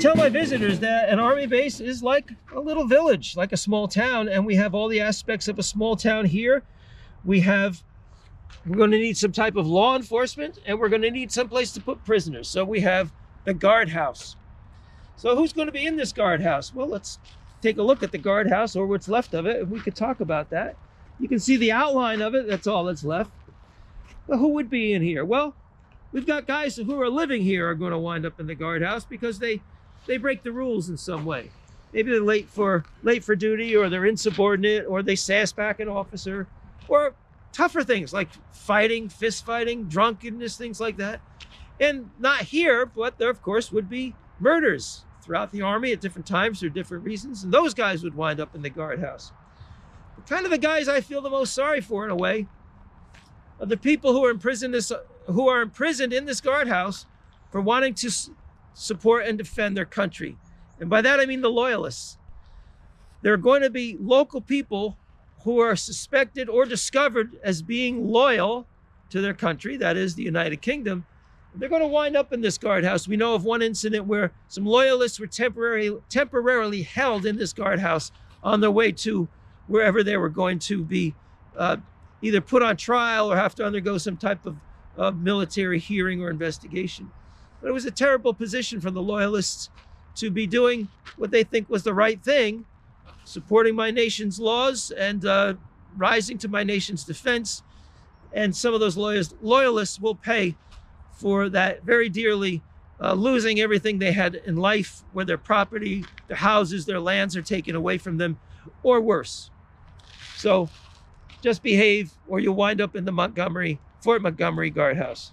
tell my visitors that an Army base is like a little village, like a small town, and we have all the aspects of a small town here. We're going to need some type of law enforcement, and we're going to need some place to put prisoners. So we have the guardhouse. So who's going to be in this guardhouse? Well, let's take a look at the guardhouse, or what's left of it, and we could talk about that. You can see the outline of it. That's all that's left. Well, who would be in here? Well, we've got guys who are living here are going to wind up in the guardhouse because they break the rules in some way. Maybe they're late for duty, or they're insubordinate, or they sass back an officer, or tougher things like fighting, fist fighting, drunkenness, things like that. And not here, but there, of course, would be murders throughout the Army at different times for different reasons, and those guys would wind up in the guardhouse. But kind of the guys I feel the most sorry for, in a way, are the people who are imprisoned in this guardhouse for wanting to support and defend their country. And by that I mean the loyalists. There are going to be local people who are suspected or discovered as being loyal to their country, that is the United Kingdom. They're going to wind up in this guardhouse. We know of one incident where some loyalists were temporarily held in this guardhouse on their way to wherever they were going to be either put on trial or have to undergo some type of military hearing or investigation. But it was a terrible position for the loyalists to be doing what they think was the right thing, supporting my nation's laws and rising to my nation's defense. And some of those loyalists will pay for that very dearly, losing everything they had in life, where their property, their houses, their lands are taken away from them, or worse. So just behave, or you'll wind up in the Fort Montgomery guardhouse.